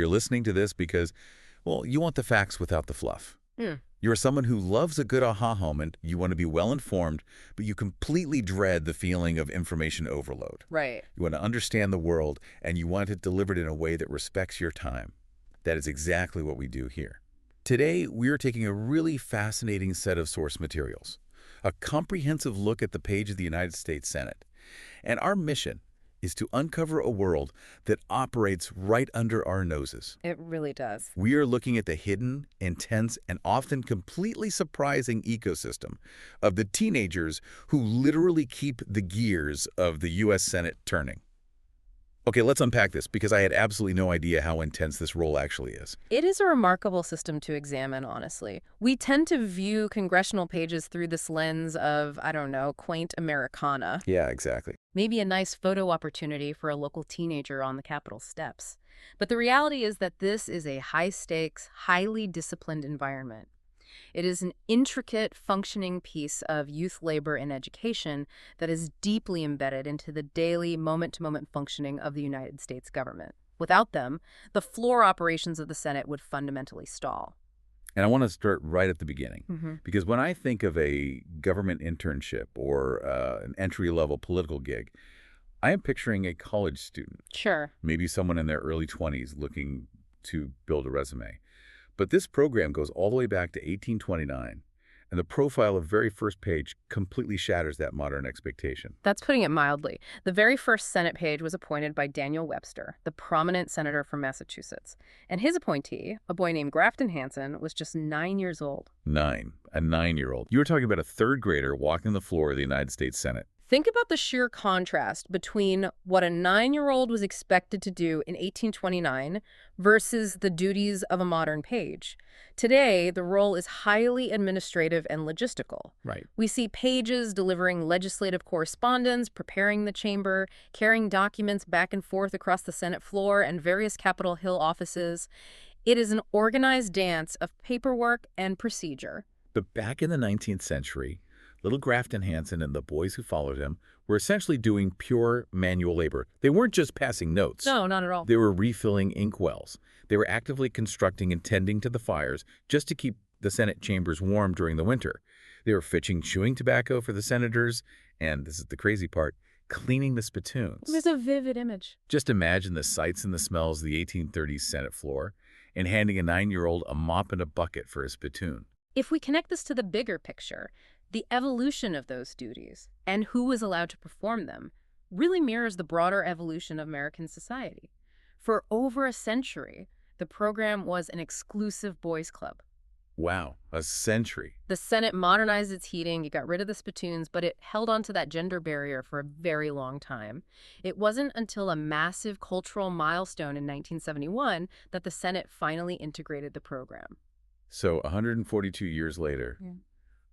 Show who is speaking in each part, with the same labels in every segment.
Speaker 1: You're listening to this because, well, you want the facts without the fluff.
Speaker 2: Hmm.
Speaker 1: You're someone who loves a good aha moment, you want to be well-informed, but you completely dread the feeling of information overload.
Speaker 2: Right.
Speaker 1: You want to understand the world, and you want it delivered in a way that respects your time. That is exactly what we do here. Today, we are taking a really fascinating set of source materials, a comprehensive look at the page of the United States Senate. And our mission is to uncover a world that operates right under our noses.
Speaker 2: It really does.
Speaker 1: We are looking at the hidden, intense, and often completely surprising ecosystem of the teenagers who literally keep the gears of the U.S. Senate turning. Okay, let's unpack this because I had absolutely no idea how intense this role actually is.
Speaker 2: It is a remarkable system to examine, honestly. We tend to view congressional pages through this lens of, I don't know, quaint Americana.
Speaker 1: Yeah, exactly.
Speaker 2: Maybe a nice photo opportunity for a local teenager on the Capitol steps. But the reality is that this is a high-stakes, highly disciplined environment. It is an intricate, functioning piece of youth labor and education that is deeply embedded into the daily, moment-to-moment functioning of the United States government. Without them, the floor operations of the Senate would fundamentally stall.
Speaker 1: And I want to start right at the beginning.
Speaker 2: Mm-hmm.
Speaker 1: Because when I think of a government internship or an entry-level political gig, I am picturing a college student,
Speaker 2: Sure.
Speaker 1: maybe someone in their early 20s looking to build a resume. But this program goes all the way back to 1829, and the profile of the very first page completely shatters that modern expectation.
Speaker 2: That's putting it mildly. The very first Senate page was appointed by Daniel Webster, the prominent senator from Massachusetts. And his appointee, a boy named Grafton Hansen, was just 9 years old.
Speaker 1: A 9-year-old. You were talking about a third grader walking the floor of the United States Senate.
Speaker 2: Think about the sheer contrast between what a 9-year-old was expected to do in 1829 versus the duties of a modern page. Today, the role is highly administrative and logistical.
Speaker 1: Right.
Speaker 2: We see pages delivering legislative correspondence, preparing the chamber, carrying documents back and forth across the Senate floor and various Capitol Hill offices. It is an organized dance of paperwork and procedure.
Speaker 1: But back in the 19th century, little Grafton Hansen and the boys who followed him were essentially doing pure manual labor. They weren't just passing notes.
Speaker 2: No, not at all.
Speaker 1: They were refilling inkwells. They were actively constructing and tending to the fires just to keep the Senate chambers warm during the winter. They were fetching chewing tobacco for the senators, and this is the crazy part, cleaning the spittoons.
Speaker 2: It was a vivid image.
Speaker 1: Just imagine the sights and the smells of the 1830s Senate floor and handing a 9-year-old a mop and a bucket for a spittoon.
Speaker 2: If we connect this to the bigger picture, the evolution of those duties and who was allowed to perform them really mirrors the broader evolution of American society. For over a century, the program was an exclusive boys' club.
Speaker 1: Wow, a century.
Speaker 2: The Senate modernized its heating, it got rid of the spittoons, but it held on to that gender barrier for a very long time. It wasn't until a massive cultural milestone in 1971 that the Senate finally integrated the program.
Speaker 1: So 142 years later,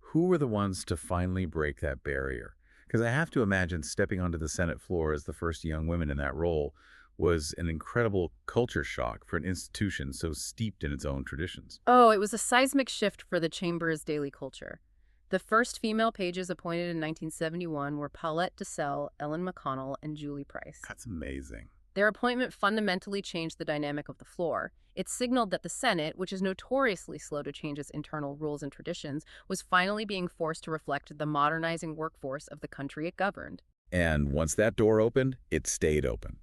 Speaker 1: who were the ones to finally break that barrier? Because I have to imagine stepping onto the Senate floor as the first young women in that role was an incredible culture shock for an institution so steeped in its own traditions.
Speaker 2: Oh, it was a seismic shift for the chamber's daily culture. The first female pages appointed in 1971 were Paulette DeSalle, Ellen McConnell, and Julie Price.
Speaker 1: That's amazing.
Speaker 2: Their appointment fundamentally changed the dynamic of the floor. It signaled that the Senate, which is notoriously slow to change its internal rules and traditions, was finally being forced to reflect the modernizing workforce of the country it governed.
Speaker 1: And once that door opened, it stayed open.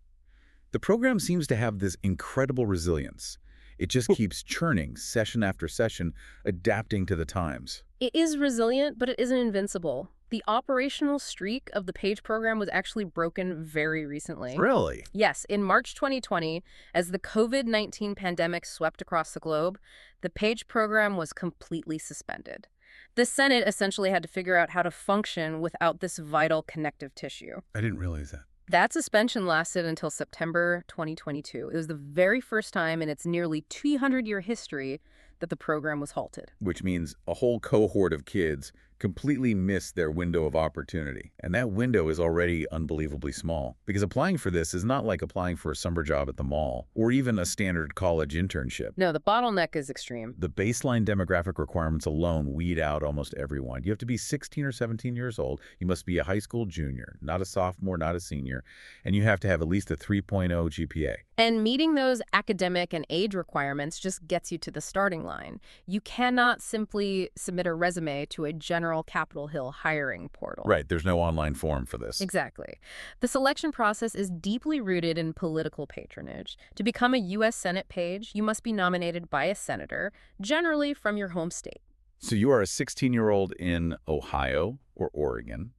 Speaker 1: The program seems to have this incredible resilience. It just keeps churning session after session, adapting to the times.
Speaker 2: It is resilient, but it isn't invincible. The operational streak of the PAGE program was actually broken very recently.
Speaker 1: Really?
Speaker 2: Yes, in March 2020, as the COVID-19 pandemic swept across the globe, the PAGE program was completely suspended. The Senate essentially had to figure out how to function without this vital connective tissue.
Speaker 1: I didn't realize that.
Speaker 2: That suspension lasted until September 2022. It was the very first time in its nearly 200-year history that the program was halted.
Speaker 1: Which means a whole cohort of kids completely missed their window of opportunity. And that window is already unbelievably small. Because applying for this is not like applying for a summer job at the mall or even a standard college internship.
Speaker 2: No, the bottleneck is extreme.
Speaker 1: The baseline demographic requirements alone weed out almost everyone. You have to be 16 or 17 years old. You must be a high school junior, not a sophomore, not a senior. And you have to have at least a 3.0 GPA.
Speaker 2: And meeting those academic and age requirements just gets you to the starting line. You cannot simply submit a resume to a general Capitol Hill hiring portal.
Speaker 1: Right, there's no online form for this.
Speaker 2: Exactly. The selection process is deeply rooted in political patronage. To become a U.S. Senate page, you must be nominated by a senator, generally from your home state.
Speaker 1: So you are a 16-year-old in Ohio or Oregon,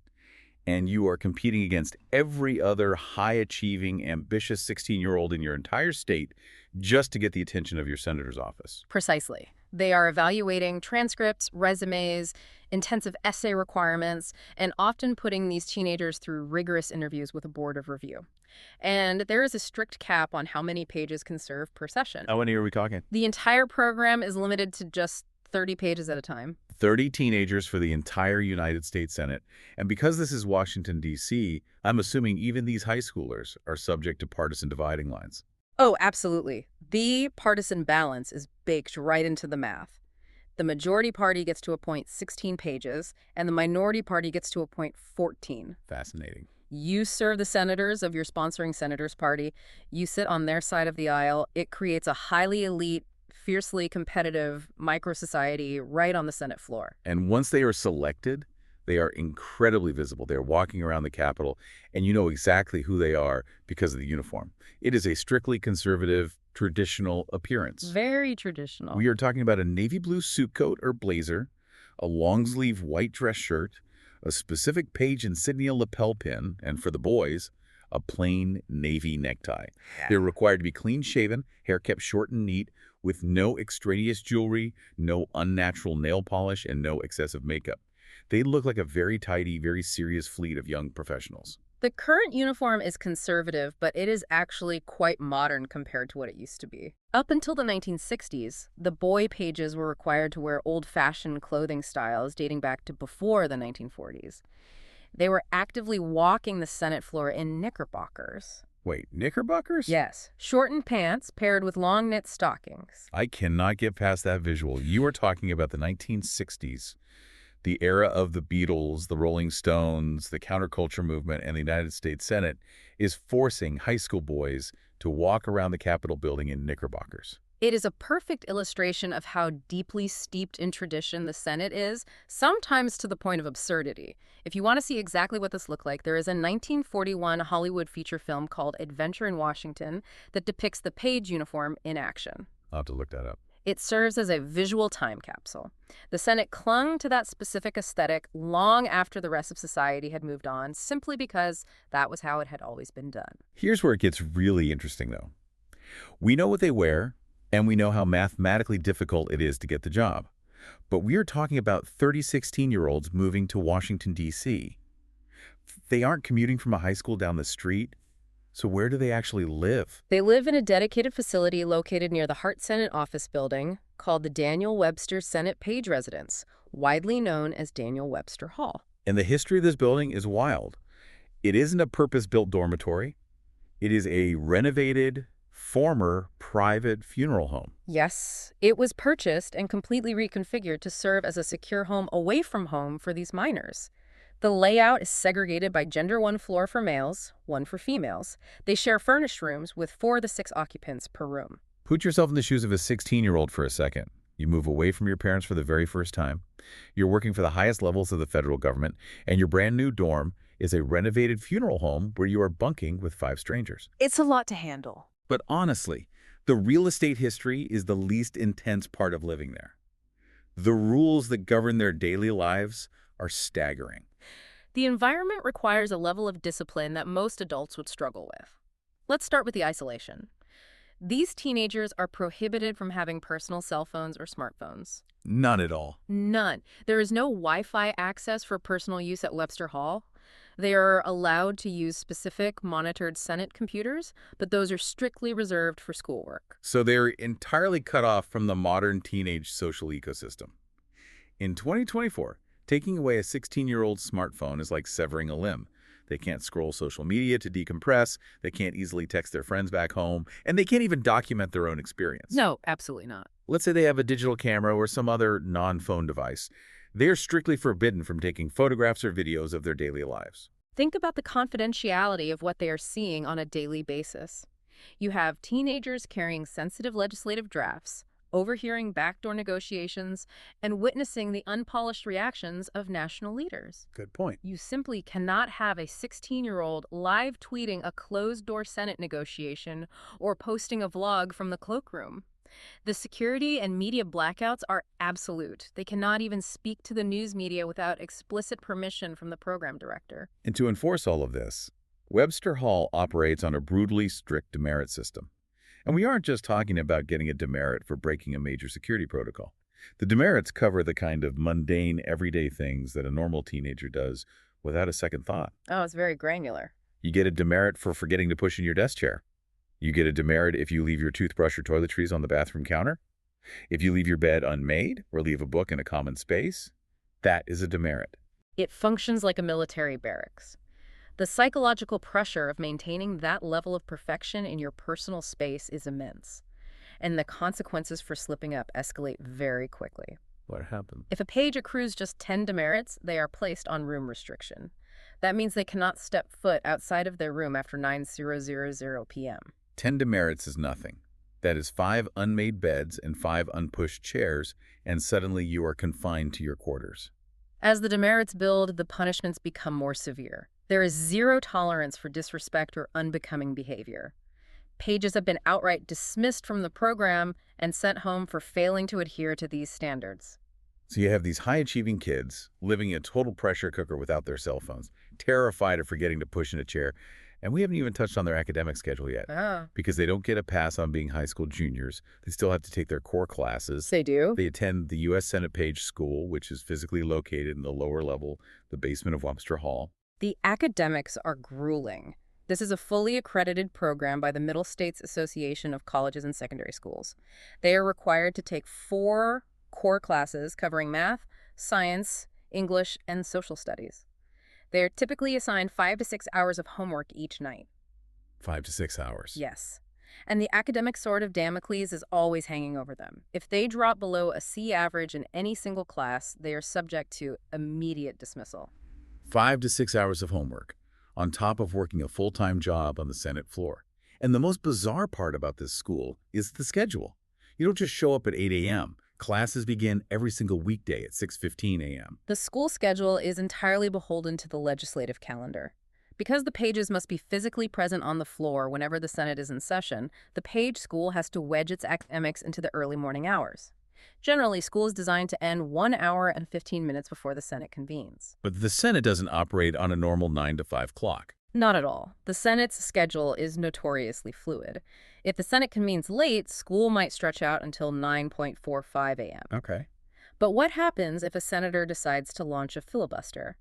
Speaker 1: and you are competing against every other high-achieving, ambitious 16-year-old in your entire state just to get the attention of your senator's office.
Speaker 2: Precisely. They are evaluating transcripts, resumes, intensive essay requirements, and often putting these teenagers through rigorous interviews with a board of review. And there is a strict cap on how many pages can serve per session.
Speaker 1: How many are we talking?
Speaker 2: The entire program is limited to just 30 pages at a time.
Speaker 1: 30 teenagers for the entire United States Senate. And because this is Washington, D.C., I'm assuming even these high schoolers are subject to partisan dividing lines.
Speaker 2: Oh, absolutely. The partisan balance is baked right into the math. The majority party gets to appoint 16 pages, and the minority party gets to appoint 14.
Speaker 1: Fascinating.
Speaker 2: You serve the senators of your sponsoring senator's party. You sit on their side of the aisle. It creates a highly elite, fiercely competitive micro-society right on the Senate floor.
Speaker 1: And once they are selected, they are incredibly visible. They're walking around the Capitol, and you know exactly who they are because of the uniform. It is a strictly conservative, traditional appearance.
Speaker 2: Very traditional.
Speaker 1: We are talking about a navy blue suit coat or blazer, a long-sleeve white dress shirt, a specific page insignia lapel pin, and for the boys, a plain navy necktie. They're required to be clean-shaven, hair kept short and neat, with no extraneous jewelry, no unnatural nail polish, and no excessive makeup. They look like a very tidy, very serious fleet of young professionals.
Speaker 2: The current uniform is conservative, but it is actually quite modern compared to what it used to be. Up until the 1960s, the boy pages were required to wear old-fashioned clothing styles dating back to before the 1940s. They were actively walking the Senate floor in knickerbockers.
Speaker 1: Wait, knickerbockers?
Speaker 2: Yes, shortened pants paired with long knit stockings.
Speaker 1: I cannot get past that visual. You are talking about the 1960s. The era of the Beatles, the Rolling Stones, the counterculture movement, and the United States Senate is forcing high school boys to walk around the Capitol building in knickerbockers.
Speaker 2: It is a perfect illustration of how deeply steeped in tradition the Senate is, sometimes to the point of absurdity. If you want to see exactly what this looked like, there is a 1941 Hollywood feature film called Adventure in Washington that depicts the page uniform in action.
Speaker 1: I'll have to look that up.
Speaker 2: It serves as a visual time capsule. The Senate clung to that specific aesthetic long after the rest of society had moved on, simply because that was how it had always been done.
Speaker 1: Here's where it gets really interesting, though. We know what they wear, and we know how mathematically difficult it is to get the job. But we are talking about 30 16-year-olds moving to Washington, D.C. They aren't commuting from a high school down the street. So where do they actually live?
Speaker 2: They live in a dedicated facility located near the Hart Senate office building called the Daniel Webster Senate Page Residence, widely known as Daniel Webster Hall.
Speaker 1: And the history of this building is wild. It isn't a purpose-built dormitory. It is a renovated, former private funeral home.
Speaker 2: Yes, it was purchased and completely reconfigured to serve as a secure home away from home for these minors. The layout is segregated by gender: one floor for males, one for females. They share furnished rooms with 4 to 6 occupants per room.
Speaker 1: Put yourself in the shoes of a 16-year-old for a second. You move away from your parents for the very first time. You're working for the highest levels of the federal government, and your brand new dorm is a renovated funeral home where you are bunking with 5 strangers.
Speaker 2: It's a lot to handle.
Speaker 1: But honestly, the real estate history is the least intense part of living there. The rules that govern their daily lives are staggering.
Speaker 2: The environment requires a level of discipline that most adults would struggle with. Let's start with the isolation. These teenagers are prohibited from having personal cell phones or smartphones.
Speaker 1: None at all.
Speaker 2: None. There is no Wi-Fi access for personal use at Webster Hall. They are allowed to use specific monitored Senate computers, but those are strictly reserved for schoolwork.
Speaker 1: So they're entirely cut off from the modern teenage social ecosystem. In 2024, taking away a 16-year-old's smartphone is like severing a limb. They can't scroll social media to decompress, they can't easily text their friends back home, and they can't even document their own experience.
Speaker 2: No, absolutely not.
Speaker 1: Let's say they have a digital camera or some other non-phone device. They're strictly forbidden from taking photographs or videos of their daily lives.
Speaker 2: Think about the confidentiality of what they are seeing on a daily basis. You have teenagers carrying sensitive legislative drafts, overhearing backdoor negotiations, and witnessing the unpolished reactions of national leaders.
Speaker 1: Good point.
Speaker 2: You simply cannot have a 16-year-old live tweeting a closed-door Senate negotiation or posting a vlog from the cloakroom. The security and media blackouts are absolute. They cannot even speak to the news media without explicit permission from the program director.
Speaker 1: And to enforce all of this, Webster Hall operates on a brutally strict demerit system. And we aren't just talking about getting a demerit for breaking a major security protocol. The demerits cover the kind of mundane, everyday things that a normal teenager does without a second thought.
Speaker 2: Oh, it's very granular.
Speaker 1: You get a demerit for forgetting to push in your desk chair. You get a demerit if you leave your toothbrush or toiletries on the bathroom counter. If you leave your bed unmade or leave a book in a common space, that is a demerit.
Speaker 2: It functions like a military barracks. The psychological pressure of maintaining that level of perfection in your personal space is immense, and the consequences for slipping up escalate very quickly.
Speaker 1: What happened?
Speaker 2: If a page accrues just 10 demerits, they are placed on room restriction. That means they cannot step foot outside of their room after 9:00 p.m.
Speaker 1: 10 demerits is nothing. That is 5 unmade beds and 5 unpushed chairs, and suddenly you are confined to your quarters.
Speaker 2: As the demerits build, the punishments become more severe. There is zero tolerance for disrespect or unbecoming behavior. Pages have been outright dismissed from the program and sent home for failing to adhere to these standards.
Speaker 1: So you have these high-achieving kids living in a total pressure cooker without their cell phones, terrified of forgetting to push in a chair. And we haven't even touched on their academic schedule yet. Because they don't get a pass on being high school juniors. They still have to take their core classes.
Speaker 2: They do?
Speaker 1: They attend the U.S. Senate Page School, which is physically located in the lower level, the basement of Webster Hall.
Speaker 2: The academics are grueling. This is a fully accredited program by the Middle States Association of Colleges and Secondary Schools. They are required to take 4 core classes covering math, science, English, and social studies. They are typically assigned 5 to 6 hours of homework each night.
Speaker 1: 5 to 6 hours.
Speaker 2: Yes. And the academic sword of Damocles is always hanging over them. If they drop below a C average in any single class, they are subject to immediate dismissal.
Speaker 1: 5 to 6 hours of homework, on top of working a full-time job on the Senate floor. And the most bizarre part about this school is the schedule. You don't just show up at 8 a.m. Classes begin every single weekday at 6:15 a.m.
Speaker 2: The school schedule is entirely beholden to the legislative calendar. Because the pages must be physically present on the floor whenever the Senate is in session, the Page School has to wedge its academics into the early morning hours. Generally, school is designed to end 1 hour and 15 minutes before the Senate convenes.
Speaker 1: But the Senate doesn't operate on a normal 9 to 5 clock.
Speaker 2: Not at all. The Senate's schedule is notoriously fluid. If the Senate convenes late, school might stretch out until 9:45 a.m.
Speaker 1: Okay.
Speaker 2: But what happens if a senator decides to launch a filibuster?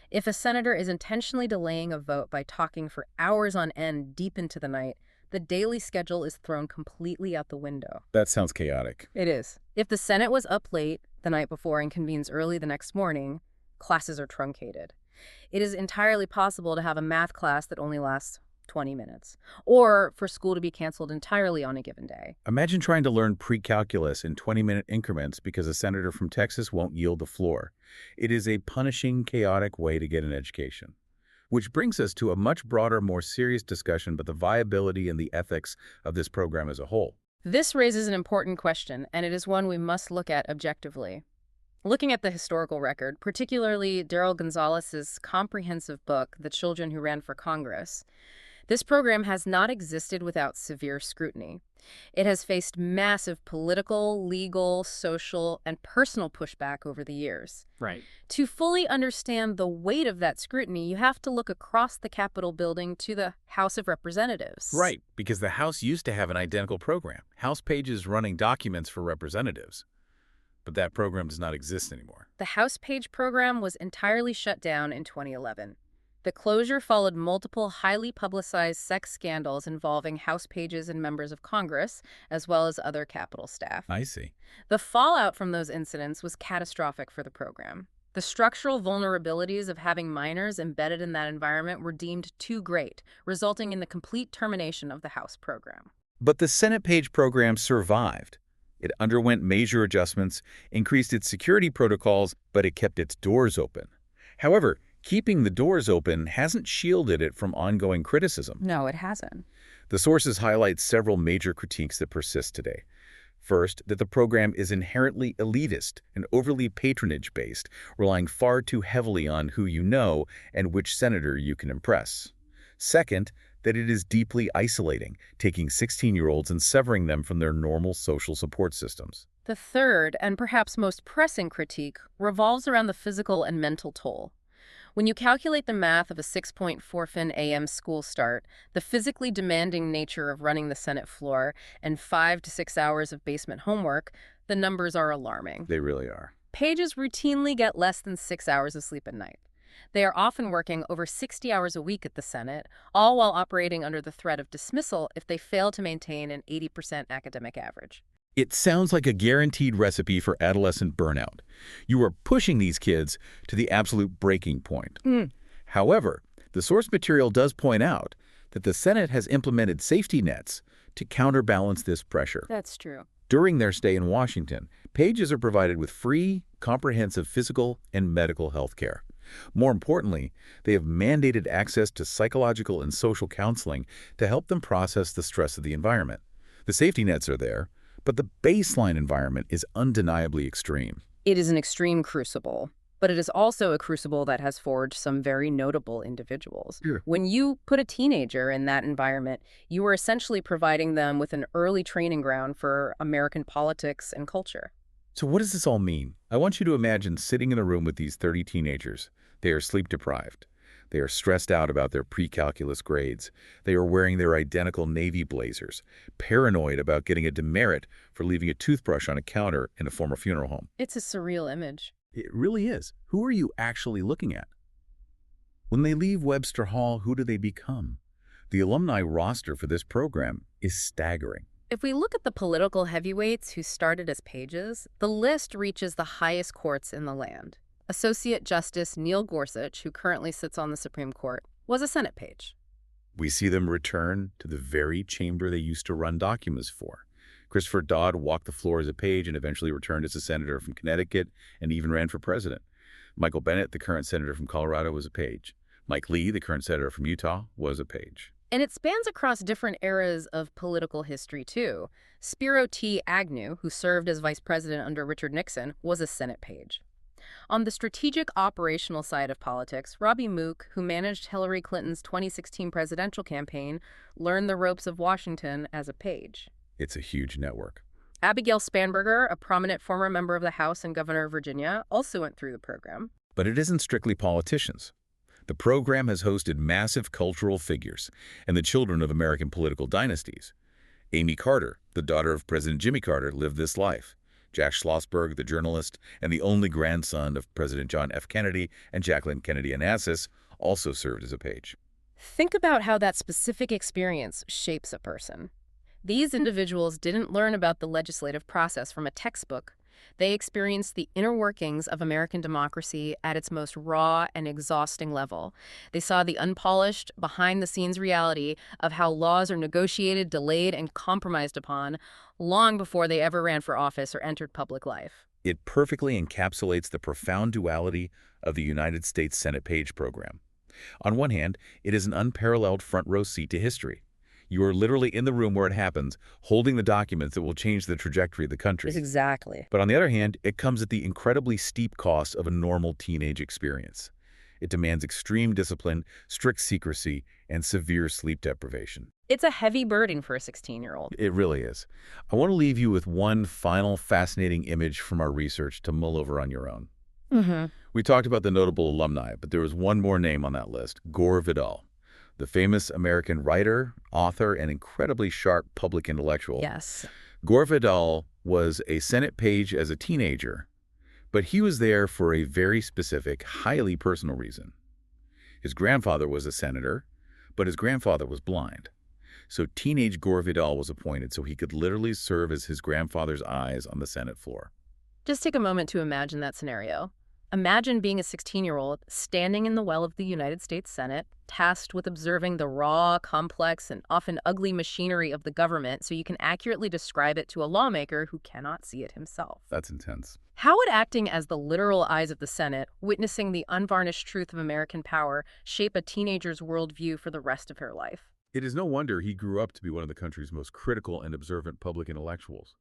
Speaker 2: If a senator is intentionally delaying a vote by talking for hours on end deep into the night, the daily schedule is thrown completely out the window.
Speaker 1: That sounds chaotic.
Speaker 2: It is. If the Senate was up late the night before and convenes early the next morning, classes are truncated. It is entirely possible to have a math class that only lasts 20 minutes, or for school to be canceled entirely on a given day.
Speaker 1: Imagine trying to learn pre-calculus in 20-minute increments because a senator from Texas won't yield the floor. It is a punishing, chaotic way to get an education. Which brings us to a much broader, more serious discussion about the viability and the ethics of this program as a whole.
Speaker 2: This raises an important question, and it is one we must look at objectively. Looking at the historical record, particularly Darrell Gonzalez's comprehensive book, The Children Who Ran for Congress, this program has not existed without severe scrutiny. It has faced massive political, legal, social, and personal pushback over the years.
Speaker 3: Right.
Speaker 2: To fully understand the weight of that scrutiny, you have to look across the Capitol building to the House of Representatives.
Speaker 1: Right, because the House used to have an identical program, House Pages running documents for representatives. But that program does not exist anymore.
Speaker 2: The House Page program was entirely shut down in 2011. The closure followed multiple highly publicized sex scandals involving House pages and members of Congress, as well as other Capitol staff.
Speaker 1: I see.
Speaker 2: The fallout from those incidents was catastrophic for the program. The structural vulnerabilities of having minors embedded in that environment were deemed too great, resulting in the complete termination of the House program.
Speaker 1: But the Senate Page program survived. It underwent major adjustments, increased its security protocols, but it kept its doors open. However, keeping the doors open hasn't shielded it from ongoing criticism.
Speaker 2: No, it hasn't.
Speaker 1: The sources highlight several major critiques that persist today. First, that the program is inherently elitist and overly patronage-based, relying far too heavily on who you know and which senator you can impress. Second, that it is deeply isolating, taking 16-year-olds and severing them from their normal social support systems.
Speaker 2: The third, and perhaps most pressing critique, revolves around the physical and mental toll. When you calculate the math of a 6.4 a.m. school start, the physically demanding nature of running the Senate floor, and 5 to 6 hours of basement homework, the numbers are alarming.
Speaker 1: They really are.
Speaker 2: Pages routinely get less than 6 hours of sleep at night. They are often working over 60 hours a week at the Senate, all while operating under the threat of dismissal if they fail to maintain an 80% academic average.
Speaker 1: It sounds like a guaranteed recipe for adolescent burnout. You are pushing these kids to the absolute breaking point. However, the source material does point out that the Senate has implemented safety nets to counterbalance this pressure.
Speaker 2: That's true.
Speaker 1: During their stay in Washington, pages are provided with free, comprehensive physical and medical health care. More importantly, they have mandated access to psychological and social counseling to help them process the stress of the environment. The safety nets are there, but the baseline environment is undeniably extreme.
Speaker 2: It is an extreme crucible, but it is also a crucible that has forged some very notable individuals.
Speaker 1: Sure.
Speaker 2: When you put a teenager in that environment, you are essentially providing them with an early training ground for American politics and culture.
Speaker 1: So what does this all mean? I want you to imagine sitting in a room with these 30 teenagers. They are sleep-deprived. They are stressed out about their pre-calculus grades. They are wearing their identical Navy blazers, paranoid about getting a demerit for leaving a toothbrush on a counter in a former funeral home.
Speaker 2: It's a surreal image.
Speaker 1: It really is. Who are you actually looking at? When they leave Webster Hall, who do they become? The alumni roster for this program is staggering.
Speaker 2: If we look at the political heavyweights who started as pages, the list reaches the highest courts in the land. Associate Justice Neil Gorsuch, who currently sits on the Supreme Court, was a Senate page.
Speaker 1: We see them return to the very chamber they used to run documents for. Christopher Dodd walked the floor as a page and eventually returned as a senator from Connecticut and even ran for president. Michael Bennet, the current senator from Colorado, was a page. Mike Lee, the current senator from Utah, was a page.
Speaker 2: And it spans across different eras of political history, too. Spiro T. Agnew, who served as vice president under Richard Nixon, was a Senate page. On the strategic operational side of politics, Robbie Mook, who managed Hillary Clinton's 2016 presidential campaign, learned the ropes of Washington as a page.
Speaker 1: It's a huge network.
Speaker 2: Abigail Spanberger, a prominent former member of the House and governor of Virginia, also went through the program.
Speaker 1: But it isn't strictly politicians. The program has hosted massive cultural figures and the children of American political dynasties. Amy Carter, the daughter of President Jimmy Carter, lived this life. Jack Schlossberg, the journalist, and the only grandson of President John F. Kennedy and Jacqueline Kennedy Onassis, also served as a page.
Speaker 2: Think about how that specific experience shapes a person. These individuals didn't learn about the legislative process from a textbook. They experienced the inner workings of American democracy at its most raw and exhausting level. They saw the unpolished, behind-the-scenes reality of how laws are negotiated, delayed, and compromised upon long before they ever ran for office or entered public life.
Speaker 1: It perfectly encapsulates the profound duality of the United States Senate Page program. On one hand, it is an unparalleled front-row seat to history. You are literally in the room where it happens, holding the documents that will change the trajectory of the country.
Speaker 2: Exactly.
Speaker 1: But on the other hand, it comes at the incredibly steep cost of a normal teenage experience. It demands extreme discipline, strict secrecy, and severe sleep deprivation.
Speaker 2: It's a heavy burden for a 16-year-old.
Speaker 1: It really is. I want to leave you with one final fascinating image from our research to mull over on your own. We talked about the notable alumni, but there was one more name on that list, Gore Vidal, the famous American writer, author, and incredibly sharp public intellectual.
Speaker 2: Yes.
Speaker 1: Gore Vidal was a Senate page as a teenager, but he was there for a very specific, highly personal reason. His grandfather was a senator, but his grandfather was blind. So teenage Gore Vidal was appointed so he could literally serve as his grandfather's eyes on the Senate floor.
Speaker 2: Just take a moment to imagine that scenario. Imagine being a 16-year-old standing in the well of the United States Senate, tasked with observing the raw, complex, and often ugly machinery of the government so you can accurately describe it to a lawmaker who cannot see it himself.
Speaker 1: That's intense.
Speaker 2: How would acting as the literal eyes of the Senate, witnessing the unvarnished truth of American power, shape a teenager's worldview for the rest of her life?
Speaker 1: It is no wonder he grew up to be one of the country's most critical and observant public intellectuals.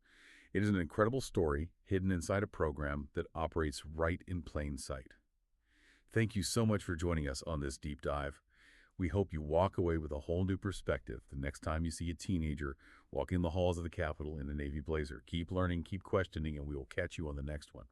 Speaker 1: It is an incredible story hidden inside a program that operates right in plain sight. Thank you so much for joining us on this deep dive. We hope you walk away with a whole new perspective the next time you see a teenager walking the halls of the Capitol in a Navy blazer. Keep learning, keep questioning, and we will catch you on the next one.